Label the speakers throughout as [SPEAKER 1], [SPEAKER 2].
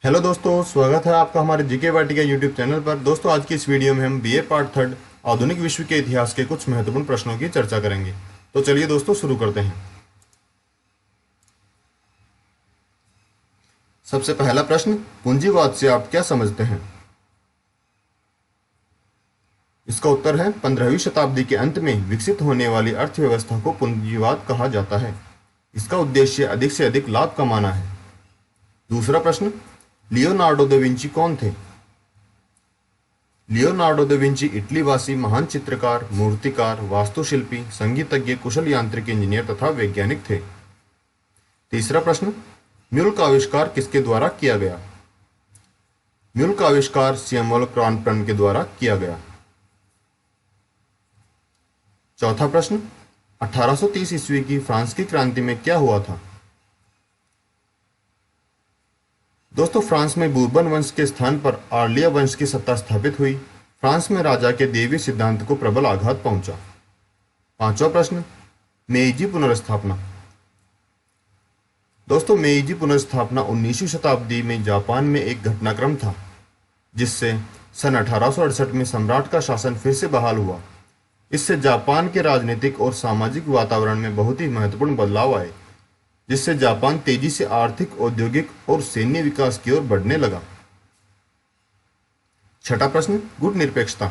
[SPEAKER 1] Hello दोस्तों, स्वागत है आपका हमारे जीके वाटिका यूट्यूब चैनल पर। दोस्तों, आज की इस वीडियो में हम बीए पार्ट थर्ड आधुनिक विश्व के इतिहास के कुछ महत्वपूर्ण प्रश्नों की चर्चा करेंगे। तो चलिए दोस्तों, शुरू करते हैं। सबसे पहला प्रश्न, पूंजीवाद से आप क्या समझते हैं? इसका उत्तर है 15वीं शताब्दी के अंत में विकसित होने वाली अर्थव्यवस्था को पूंजीवाद कहा जाता है। इसका उद्देश्य अधिक से अधिक लाभ कमाना है। दूसरा प्रश्न, लियोनार्डो दा विंची कौन थे? लियोनार्डो दा विंची इटलीवासी महान चित्रकार, मूर्तिकार, वास्तुशिल्पी, संगीतज्ञ, कुशल यांत्रिक इंजीनियर तथा वैज्ञानिक थे। तीसरा प्रश्न, म्यूल का आविष्कार किसके द्वारा किया गया? म्यूल का आविष्कार सैमुअल क्रॉम्पटन के द्वारा किया गया। चौथा प्रश्न, 1830 ईस्वी की फ्रांस की क्रांति में क्या हुआ था? दोस्तों, फ्रांस में बूरबन वंश के स्थान पर आर्लिया वंश की सत्ता स्थापित हुई। फ्रांस में राजा के दैवीय सिद्धांत को प्रबल आघात पहुंचा। पांचवा प्रश्न, मेईजी पुनर्स्थापना। दोस्तों, मेईजी पुनर्स्थापना 19वीं शताब्दी में जापान में एक घटनाक्रम था, जिससे सन 1868 में सम्राट का शासन फिर से बहाल हुआ। इससे जापान के राजनीतिक और सामाजिक वातावरण में बहुत ही महत्वपूर्ण बदलाव आए, जिससे जापान तेजी से आर्थिक, औद्योगिक और सैन्य विकास की ओर बढ़ने लगा। छठा प्रश्न, गुट निरपेक्षता।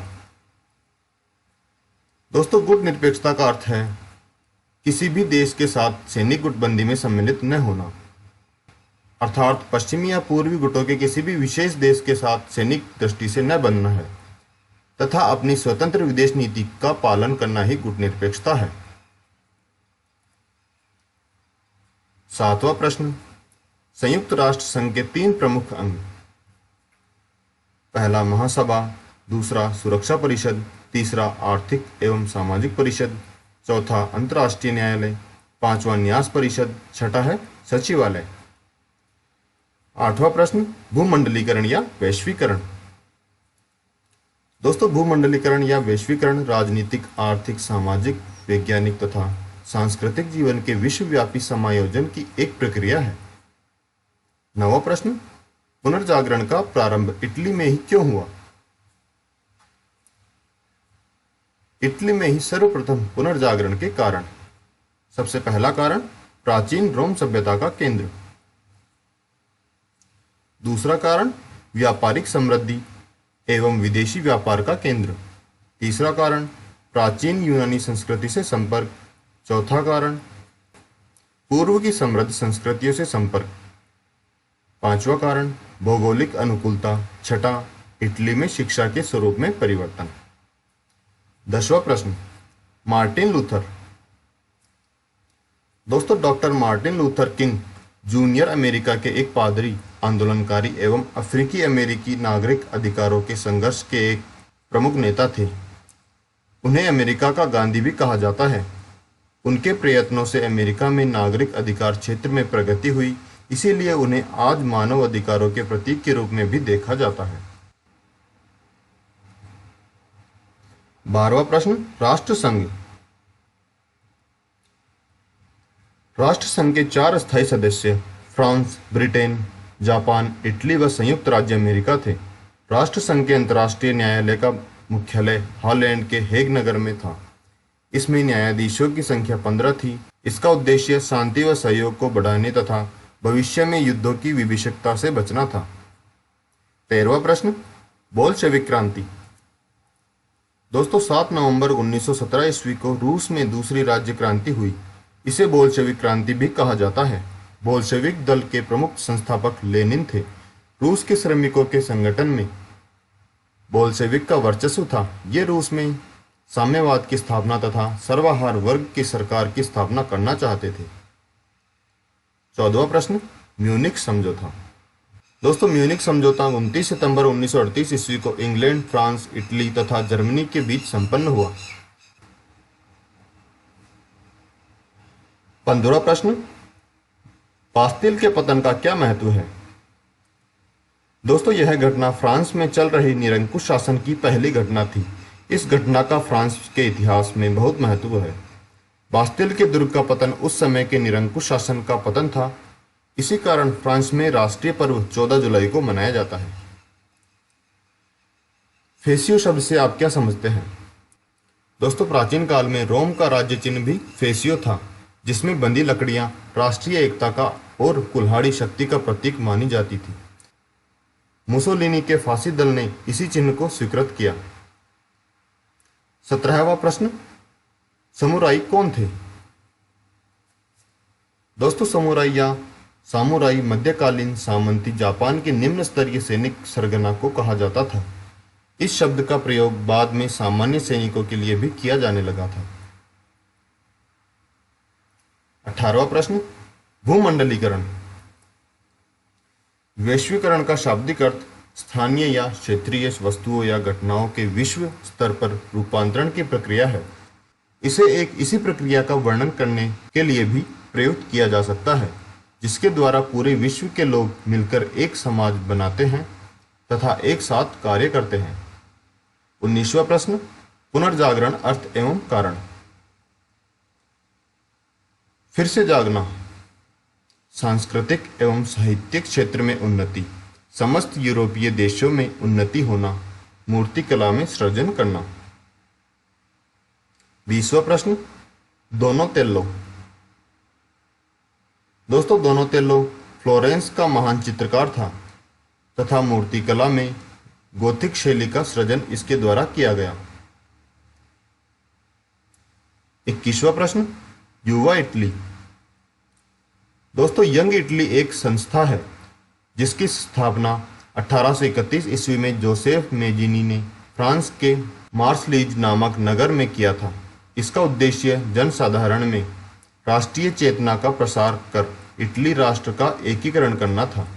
[SPEAKER 1] दोस्तों, गुट निरपेक्षता का अर्थ है किसी भी देश के साथ सैनिक गुटबंदी में सम्मिलित न होना, अर्थात पश्चिमी या पूर्वी गुटों के किसी भी विशेष देश के साथ सैनिक दृष्टि से न बनना है तथा अपनी स्वतंत्र विदेश नीति का पालन करना ही गुट निरपेक्षता है। सातवां प्रश्न, संयुक्त राष्ट्र संघ के 3 प्रमुख अंग। पहला महासभा, दूसरा सुरक्षा परिषद, तीसरा आर्थिक एवं सामाजिक परिषद, चौथा अंतर्राष्ट्रीय न्यायालय, पांचवा न्यास परिषद, छठा है सचिवालय। आठवां प्रश्न, भूमंडलीकरण या वैश्वीकरण। दोस्तों, भूमंडलीकरण या वैश्वीकरण राजनीतिक, आर्थिक, सामाजिक, वैज्ञानिक तथा सांस्कृतिक जीवन के विश्वव्यापी समायोजन की एक प्रक्रिया है। नवा प्रश्न, पुनर्जागरण का प्रारंभ इटली में ही क्यों हुआ? इटली में ही सर्वप्रथम पुनर्जागरण के कारण। सबसे पहला कारण, प्राचीन रोम सभ्यता का केंद्र। दूसरा कारण, व्यापारिक समृद्धि एवं विदेशी व्यापार का केंद्र। तीसरा कारण, प्राचीन यूनानी संस्कृति से संपर्क। चौथा कारण, पूर्व की समृद्ध संस्कृतियों से संपर्क। पांचवा कारण, भौगोलिक अनुकूलता। छठा, इटली में शिक्षा के स्वरूप में परिवर्तन। 10वां प्रश्न, मार्टिन लूथर। दोस्तों, doctor Martin Luther king junior America के एक पादरी, आंदोलनकारी एवं अफ्रीकी अमेरिकी नागरिक अधिकारों के संघर्ष के एक प्रमुख नेता थे। उन्हें अमेरिका का गांधी भी कहा जाता है। उनके प्रयत्नों से अमेरिका में नागरिक अधिकार क्षेत्र में प्रगति हुई, इसीलिए उन्हें आज मानव अधिकारों के प्रतीक के रूप में भी देखा जाता है। 12वां प्रश्न, राष्ट्रसंघ। राष्ट्रसंघ के 4 स्थायी सदस्य फ्रांस, ब्रिटेन, जापान, इटली व संयुक्त राज्य अमेरिका थे। राष्ट्रसंघ के अंतर्राष्ट्रीय न्यायालय का मुख्यालय हॉलैंड के हेग नगर में था। इसमें न्यायाधीशों की संख्या 15 थी। इसका उद्देश्य शांति व सहयोग को बढ़ाने तथा भविष्य में युद्धों की विभीषिकता से बचना था। 13वां प्रश्न, बोल्शेविक क्रांति। दोस्तों, 7 नवंबर 1917 ईस्वी को रूस में दूसरी राज्य क्रांति हुई। इसे बोल्शेविक क्रांति भी कहा जाता है। बोल्शेविक दल के प्रमुख संस्थापक लेनिन थे। रूस के श्रमिकों के संगठन में बोल्शेविक का वर्चस्व था। ये रूस में साम्यवाद की स्थापना तथा सर्वाहार वर्ग की सरकार की स्थापना करना चाहते थे। 14वां प्रश्न, म्यूनिख समझौता। दोस्तों, म्यूनिख समझौता 29 सितंबर 1938 ईस्वी को इंग्लैंड, फ्रांस, इटली तथा जर्मनी के बीच संपन्न हुआ। 15वां प्रश्न, बास्तिल के पतन का क्या महत्व है? दोस्तों, यह घटना फ्रांस में चल रही निरंकुश शासन की पहली घटना थी। इस घटना का फ्रांस के इतिहास में बहुत महत्व है। बास्तिल के दुर्ग का पतन उस समय के निरंकुश शासन का पतन था। इसी कारण फ्रांस में राष्ट्रीय पर्व 14 जुलाई को मनाया जाता है। फेसियो शब्द से आप क्या समझते हैं? दोस्तों, प्राचीन काल में रोम का राज्य चिन्ह भी फेसियो था, जिसमें बंधी लकड़ियां राष्ट्रीय एकता का और कुल्हाड़ी शक्ति का प्रतीक मानी जाती थी। मुसोलिनी के फांसी दल ने इसी चिन्ह को स्वीकृत किया। 17वां प्रश्न, समुराई कौन थे? दोस्तों, समुराई या सामुराई मध्यकालीन सामंती जापान के निम्न स्तरीय सैनिक सरगना को कहा जाता था। इस शब्द का प्रयोग बाद में सामान्य सैनिकों के लिए भी किया जाने लगा था। 18वां प्रश्न, भूमंडलीकरण। वैश्वीकरण का शाब्दिक अर्थ स्थानीय या क्षेत्रीय वस्तुओं या घटनाओं के विश्व स्तर पर रूपांतरण की प्रक्रिया है। इसी प्रक्रिया का वर्णन करने के लिए भी प्रयुक्त किया जा सकता है, जिसके द्वारा पूरे विश्व के लोग मिलकर एक समाज बनाते हैं तथा एक साथ कार्य करते हैं। 19वां प्रश्न, पुनर्जागरण अर्थ एवं कारण। फिर से जागना, सांस्कृतिक एवं साहित्यिक क्षेत्र में उन्नति, समस्त यूरोपीय देशों में उन्नति होना, मूर्तिकला में सृजन करना। 20वां प्रश्न, दोनोतेल्लो। दोस्तों, दोनोतेल्लो फ्लोरेंस का महान चित्रकार था तथा मूर्तिकला में गोथिक शैली का सृजन इसके द्वारा किया गया। 21वां प्रश्न, युवा इटली। दोस्तों, यंग इटली एक संस्था है जिसकी स्थापना 1831 ईस्वी में जोसेफ मेजिनी ने फ्रांस के मार्सलीज नामक नगर में किया था। इसका उद्देश्य जनसाधारण में राष्ट्रीय चेतना का प्रसार कर इटली राष्ट्र का एकीकरण करना था।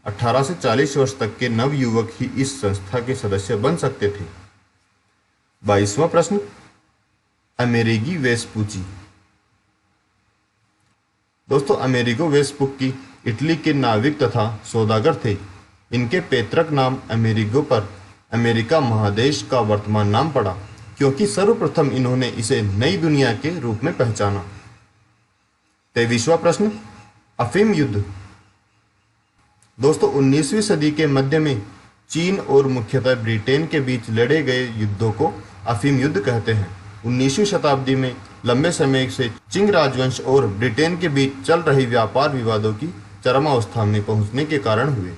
[SPEAKER 1] 18 से 40 वर्ष तक के नवयुवक ही इस संस्था के सदस्य बन सकते थे। 22वां प्रश्न, अमेरिगी वेस्पुची। दोस्तों, अमेरिगो वेस्पुक्की इटली के नाविक तथा सौदागर थे। इनके पैतृक नाम अमेरिगो पर अमेरिका महादेश का वर्तमान नाम पड़ा, क्योंकि सर्वप्रथम इन्होंने इसे नई दुनिया के रूप में पहचाना। 23वां प्रश्न, अफीम युद्ध। दोस्तों, 19वीं सदी के मध्य में चीन और मुख्यतः ब्रिटेन के बीच लड़े गए युद्धों को अफीम युद्ध कहते हैं। 19वीं शताब्दी में लंबे समय से चिंग राजवंश और ब्रिटेन के बीच चल रही व्यापार विवादों की चरमावस्था में पहुंचने के कारण हुए।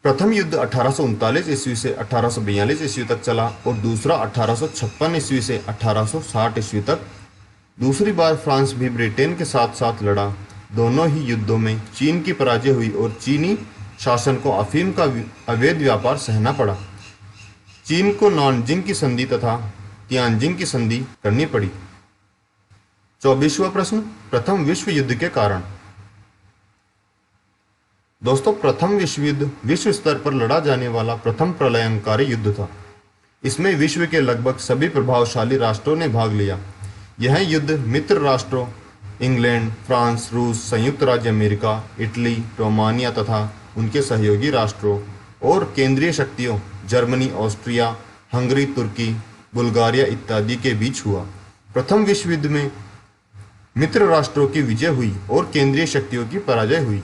[SPEAKER 1] प्रथम युद्ध 1839 ईस्वी से 1842 ईस्वी तक चला और दूसरा 1856 ईस्वी से 1860 ईस्वी तक। दूसरी बार फ्रांस भी ब्रिटेन के साथ साथ लड़ा। दोनों ही युद्धों में चीन की पराजय हुई और चीनी शासन को अफीम का अवैध व्यापार सहना पड़ा। चीन को नानजिंग की संधि तथा तियानजिंग की संधि करनी पड़ी। 24वां प्रश्न, प्रथम विश्व युद्ध के कारण। दोस्तों, प्रथम विश्व युद्ध विश्व स्तर पर लड़ा जाने वाला प्रथम प्रलयंकारी युद्ध था। इसमें विश्व के लगभग सभी प्रभावशाली राष्ट्रों ने भाग लिया। यह युद्ध मित्र राष्ट्रों इंग्लैंड, फ्रांस, रूस, संयुक्त राज्य अमेरिका, इटली, रोमानिया तथा उनके सहयोगी राष्ट्रों और केंद्रीय शक्तियों जर्मनी, ऑस्ट्रिया, हंगरी, तुर्की, बुल्गारिया इत्यादि के बीच हुआ। प्रथम विश्व युद्ध में मित्र राष्ट्रों की विजय हुई और केंद्रीय शक्तियों की पराजय हुई।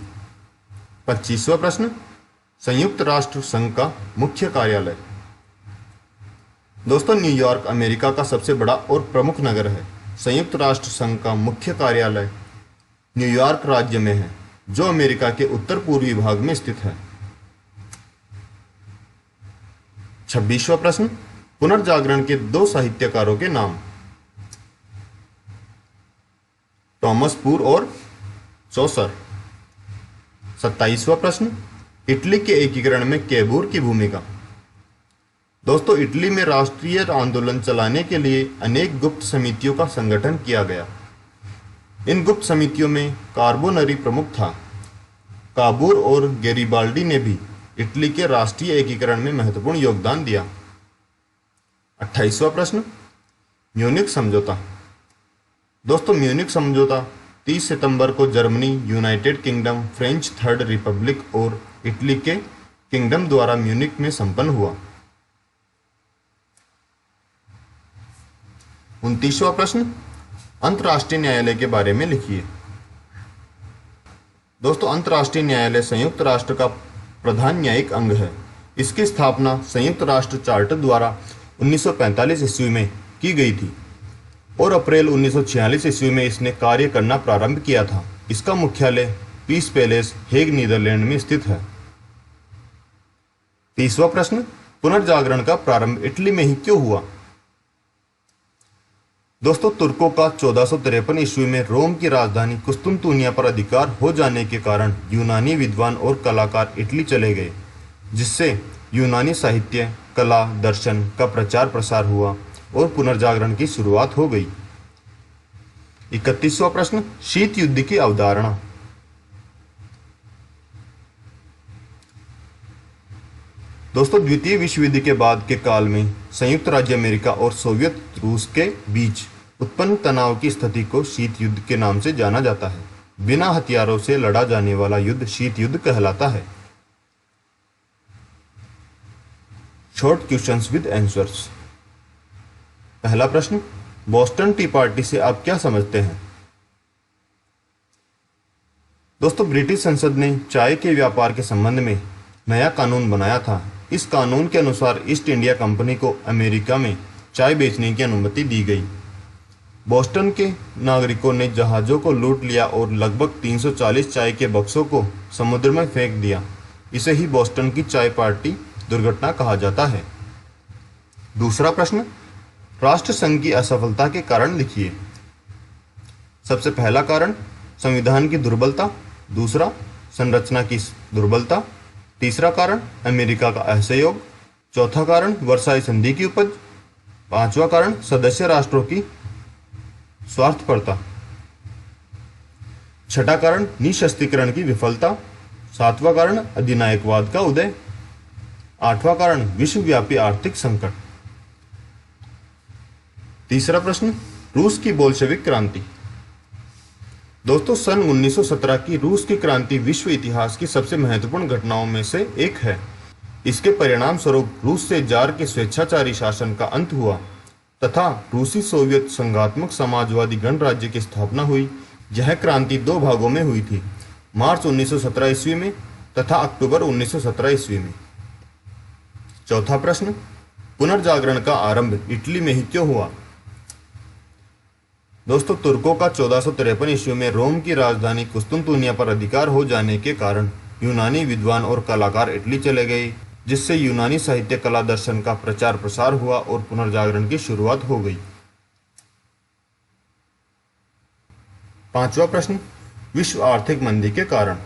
[SPEAKER 1] 25वां प्रश्न, संयुक्त राष्ट्र संघ का मुख्य कार्यालय। दोस्तों, न्यूयॉर्क अमेरिका का सबसे बड़ा और प्रमुख नगर है। संयुक्त राष्ट्र संघ का मुख्य कार्यालय न्यूयॉर्क राज्य में है, जो अमेरिका के उत्तर पूर्वी भाग में स्थित है। 26वां प्रश्न, पुनर्जागरण के दो साहित्यकारों के नाम। टॉमस पूर और चौसर। 27वां प्रश्न, इटली के एकीकरण में कैबूर की भूमिका। दोस्तों, इटली में राष्ट्रीय आंदोलन चलाने के लिए अनेक गुप्त समितियों का संगठन किया गया। इन गुप्त समितियों में कार्बोनरी प्रमुख था। काबूर और गैरिबाल्डी ने भी इटली के राष्ट्रीय एकीकरण में महत्वपूर्ण योगदान दिया। 28वां प्रश्न, म्यूनिख समझौता। दोस्तों, म्यूनिख समझौता 30 सितंबर को Germany, United kingdom, French third Republic और इटली के किंगडम द्वारा म्यूनिख में संपन्न हुआ। 29वां प्रश्न, अंतर्राष्ट्रीय न्यायालय के बारे में लिखिए। दोस्तों, अंतर्राष्ट्रीय न्यायालय संयुक्त राष्ट्र का प्रधान न्यायिक अंग है। इसकी स्थापना संयुक्त राष्ट्र चार्टर द्वारा 1945 ईस्वी में की गई थी और अप्रैल 1946 ईस्वी में इसने कार्य करना प्रारंभ किया था। इसका मुख्यालय पीस पैलेस, हेग, नीदरलैंड में स्थित है। 30वां प्रश्न, पुनर्जागरण का प्रारंभ इटली में ही क्यों हुआ? दोस्तों, तुर्कों का 1453 ईस्वी में रोम की राजधानी कुस्तुनतुनिया पर अधिकार हो जाने के कारण यूनानी विद्वान और कलाकार इटली चले गए, जिससे यूनानी साहित्य, कला, दर्शन का प्रचार प्रसार हुआ और पुनर्जागरण की शुरुआत हो गई। 31वां प्रश्न, शीत युद्ध की अवधारणा। दोस्तों, द्वितीय विश्व युद्ध के बाद के काल में संयुक्त राज्य अमेरिका और सोवियत रूस के बीच उत्पन्न तनाव की स्थिति को शीत युद्ध के नाम से जाना जाता है। बिना हथियारों से लड़ा जाने वाला युद्ध शीत युद्ध कहलाता है। Short questions with answers. पहला प्रश्न, बोस्टन टी पार्टी से आप क्या समझते हैं? दोस्तों, ब्रिटिश संसद ने चाय के व्यापार के संबंध में नया कानून बनाया था। इस कानून के अनुसार ईस्ट इंडिया कंपनी को अमेरिका में चाय बेचने की अनुमति दी गई। बोस्टन के नागरिकों ने जहाज़ों को लूट लिया और लगभग 340 चाय के बक्सों को समुद्र में फेंक दिया। इसे ही बोस्टन की चाय पार्टी दुर्घटना कहा जाता है। दूसरा प्रश्न, राष्ट्रसंघ की असफलता के कारण लिखिए। सबसे पहला कारण, संविधान की दुर्बलता। दूसरा, संरचना की दुर्बलता। तीसरा कारण, अमेरिका का असहयोग। चौथा कारण, वर्साई संधि की उपज। पांचवा कारण, सदस्य राष्ट्रों की स्वार्थपरता। छठा कारण, निःशस्त्रीकरण की विफलता। सातवां कारण, अधिनायकवाद का उदय। आठवां कारण, विश्वव्यापी आर्थिक संकट। तीसरा प्रश्न, रूस की बोल्शेविक क्रांति। दोस्तों, सन 1917 की रूस की क्रांति विश्व इतिहास की सबसे महत्वपूर्ण घटनाओं में से एक है। इसके परिणाम स्वरूप रूस से जार के स्वेच्छाचारी शासन का अंत हुआ तथा रूसी सोवियत संघात्मक समाजवादी गणराज्य की स्थापना हुई। यह क्रांति दो भागों में हुई थी, मार्च 1917 ईस्वी में तथा अक्टूबर 1917 ईस्वी में। चौथा प्रश्न, पुनर्जागरण का आरंभ इटली में ही क्यों हुआ? दोस्तों, तुर्कों का 1453 ईस्वी में रोम की राजधानी कुस्तुनतुनिया पर अधिकार हो जाने के कारण यूनानी विद्वान और कलाकार इटली चले गए, जिससे यूनानी साहित्य, कला, दर्शन का प्रचार प्रसार हुआ और पुनर्जागरण की शुरुआत हो गई। पांचवा प्रश्न, विश्व आर्थिक मंदी के कारण।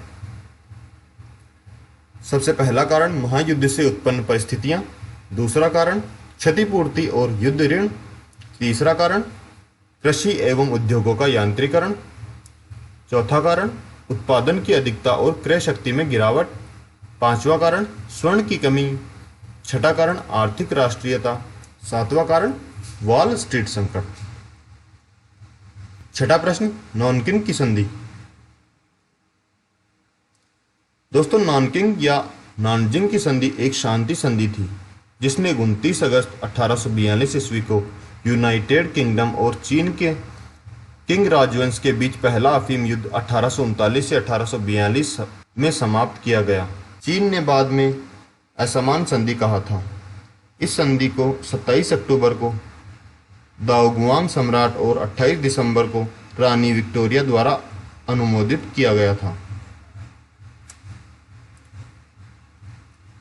[SPEAKER 1] सबसे पहला कारण, महायुद्ध से उत्पन्न परिस्थितियां। दूसरा कारण, क्षतिपूर्ति और युद्ध ऋण। तीसरा कारण, कृषि एवं उद्योगों का यांत्रिकरण। चौथा कारण, उत्पादन की अधिकता और क्रय शक्ति में गिरावट। पांचवा कारण, स्वर्ण की कमी। छठा कारण, आर्थिक राष्ट्रीयता। सातवां कारण, वॉल स्ट्रीट संकट। छठा प्रश्न, नॉनकिंग की संधि। दोस्तों, नॉनकिंग या नानजिंग की संधि एक शांति संधि थी, जिसने 29 अगस्त 1842 ईस्वी को यूनाइटेड किंगडम और चीन के किंग राजवंश के बीच पहला अफीम युद्ध 1839 से 1842 में समाप्त किया गया। चीन ने बाद में असमान संधि कहा था। इस संधि को 27 अक्टूबर को दाओगुआंग सम्राट और 28 दिसंबर को रानी विक्टोरिया द्वारा अनुमोदित किया गया था।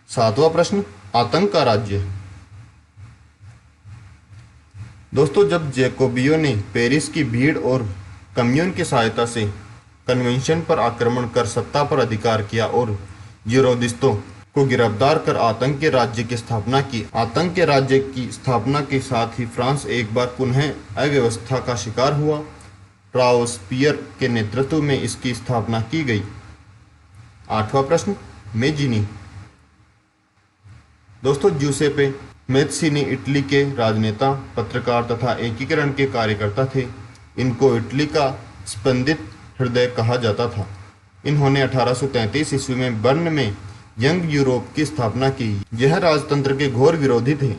[SPEAKER 1] सातवां प्रश्न, आतंक का राज्य। दोस्तों, जब जैकोबियों ने पेरिस की भीड़ और कम्यून की सहायता से कन्वेंशन पर आक्रमण कर सत्ता पर अधिकार किया और गिरोदिस्तों को गिरफ्तार कर आतंक के राज्य की स्थापना की। आतंक के राज्य की स्थापना के साथ ही फ्रांस एक बार पुनः अव्यवस्था का शिकार हुआ। राओस्पियर के नेतृत्व में इसकी स्थापना की गई। आठवां प्रश्न, मेजिनी। दोस्तों, ज्यूसेppe मेत्सिनी इटली के राजनेता, पत्रकार तथा एकीकरण के कार्यकर्ता थे। इनको इटली का स्पंदित हृदय कहा जाता था। इन्होंने 1833 ईस्वी में बर्न में यंग यूरोप की स्थापना की। यह राजतंत्र के घोर विरोधी थे।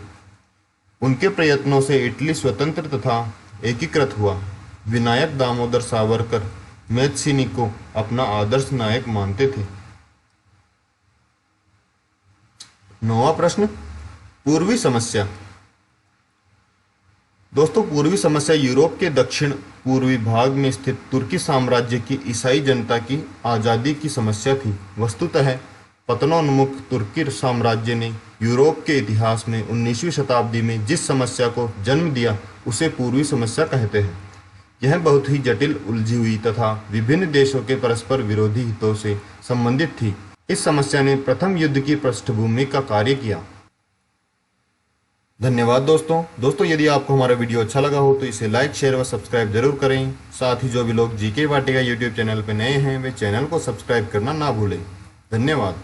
[SPEAKER 1] उनके प्रयत्नों से इटली स्वतंत्र तथा एकीकृत हुआ। विनायक दामोदर सावरकर मैक्सिनी को अपना आदर्श नायक मानते थे। 9वां प्रश्न, पूर्वी समस्या। दोस्तों, पूर्वी समस्या यूरोप के दक्षिण पूर्वी भाग में स्थित तुर्की साम्राज्य की ईसाई जनता की आज़ादी की समस्या थी। वस्तुतः पतनोन्मुख तुर्की साम्राज्य ने यूरोप के इतिहास में 19वीं शताब्दी में जिस समस्या को जन्म दिया उसे पूर्वी समस्या कहते हैं। यह बहुत ही जटिल, उलझी हुई तथा विभिन्न देशों के परस्पर विरोधी हितों से संबंधित थी। इस समस्या ने प्रथम युद्ध की पृष्ठभूमि का कार्य किया। धन्यवाद दोस्तों, यदि आपको हमारा वीडियो अच्छा लगा हो तो इसे लाइक, शेयर व सब्सक्राइब जरूर करें। साथ ही जो भी लोग जीके वाटिका यूट्यूब चैनल पर नए हैं वे चैनल को सब्सक्राइब करना ना भूलें। धन्यवाद।